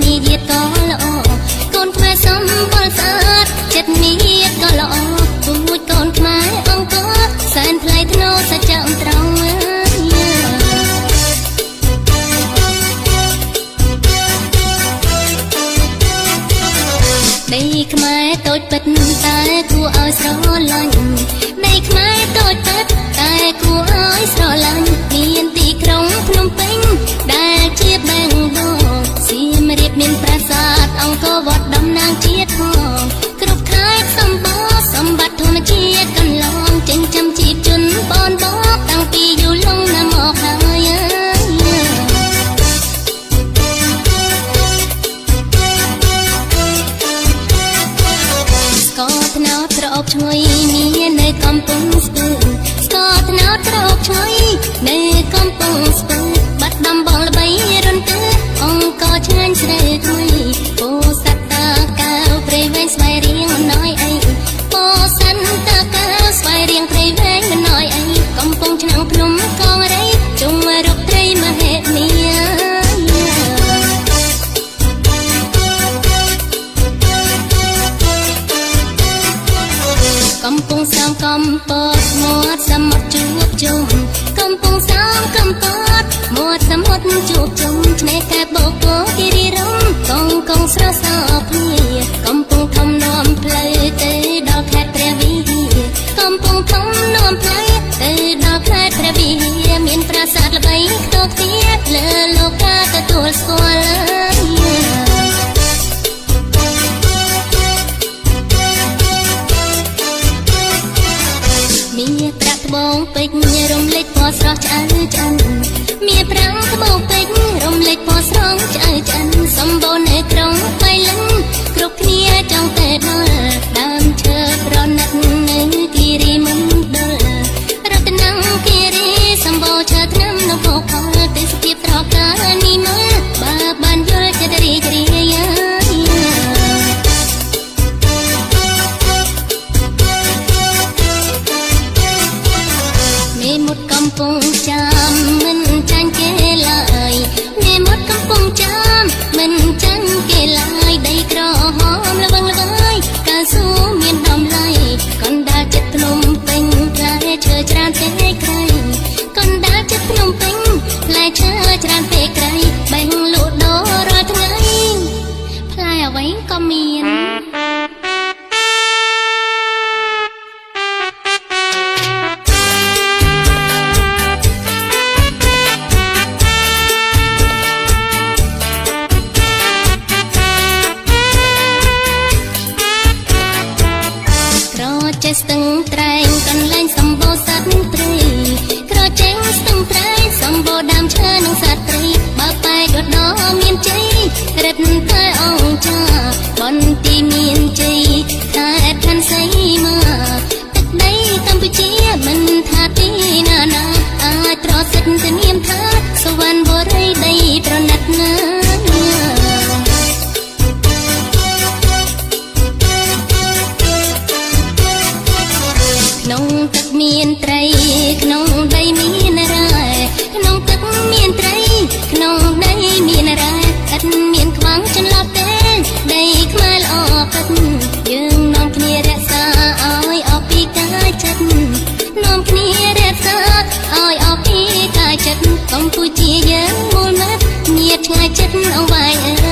มีเดียดก็ละอกนខ្មែរសំបល់ស្អាតចិត្តมีเดียดก็ละอពួយកូនខ្មែរអង្គសែនថ្លៃថ្នូរសច្ចៈត្រង់ដីខ្មែរតូចពិតតែគួរឲ្យស្រឡាញ់ដីខ្មែរតូចពិតតែគួរឲ្យស្រឡាញ់មានទីក្រុងភ្នំពេញដែលជាបេងដូងសៀមរាបមានប្រាសាទអង្គរវត្តតំណាងជាតិផងគ្រប់ខេត្តសម្បត្តិសម្បត្តិធម្មជាតិកន្លងចិញ្ចឹមជីវជនបនបកតាំងពីយូរលង់ណាស់មកហើយក្រអូបឈ្ងុយមាននៅកំពង់ស្ពឺស្ករត្នោតក្រអូបឈ្ងុយនៅកំពង់ស្ពឺបាត់ដំបងល្បីរន្ទើអង្គឆ្ងាញ់ស្រូវថ្មីពោសត្វតាកៅព្រៃវែងស្វាយរៀងមិនណយអីពោសត្វតាកៅស្វាយរៀងព្រៃវែងមិនណយអីកំពង់ឆ្នាំងភ្នំកងរៃជុំរុកត្រីមហេនីកំពង់សោមកំពតមាត់សមុទ្រជួបជុំកំពង់សោមកំពតមាត់សមុទ្រជួបជុំឆ្នេរកែបបូកគោគិរីរម្យកងស្រស់សោភីកំពង់ធំនាំផ្លូវទៅដល់ខេត្តព្រះវិហារកំពង់ធំនាំផ្លូវទៅដល់ខេត្តព្រះវិហារមានប្រាសាទល្បីខ្ទោខ្ទាលើលោកកាទទួលស្គាល់ត្បូងពេជ្ររំលេចពណ៌ស្រស់ឆ្អៅឆ្អិនមានប្រាំងត្បូងពេជ្ររំលេចពណ៌ស្រស់ឆ្អៅឆ្អិនសម្បូរនៅក្រុងបៃលិនគ្រប់គ្នាចង់តែដល់ដើមឈើប្រណិតនៅគិរីមណ្ឌលរតនគិរីសម្បូរឈើថ្នាំនៅភពផលទេសភាពត្រកានីមើលបើបានយល់ចិត្តរីករាយមុតកំពង់ចាមមិនចាញ់គេឡើយមេមុតកំពង់ចាមមិនចាញ់គេឡើយដីក្រហមល្វឹងល្វើយកៅស៊ូមានដំឡៃកណ្ដាលចិត្តភ្នំពេញផ្លែឈើច្រើនពេកក្រៃកណ្ដាលចិត្តភ្នំពេញផ្លែឈើច្រើនពេកក្រៃបេះលក់ដូររាល់ថ្ងៃផ្លែអ្វីក៏មានស្ទឹងត្រែងកន្លែងសម្បូរសត្វត្រីក្រចេញស្ទឹងត្រែងសម្បូរដើមឈើនិងសត្វត្រីបើបែកដដមានជ័យរិទ្ធតែអង្គចាបន្ទីមានជ័យតែឋានសីមាទឹកដីកម្ពុជាមិនថាទីណាណាអាចត្រសិតទៅនាមថាសវណ្ណបុរីដីប្រណិតណាក្នុងទឹកមានត្រីក្នុងដីមានរ៉ែក្នុងទឹកមានត្រីក្នុងដីមានរ៉ែឥតមានខ្វាំងចន្លប់ទេដីខ្មែរល្អពិតយើងនាំគ្នារក្សាឲ្យអស់ពីកាយចិត្តនាំគ្នារក្សាឲ្យអស់ពីកាយចិត្តកម្ពុជាយើងមូលមិត្តញាតឆ្ងាយចិត្តអង្វែង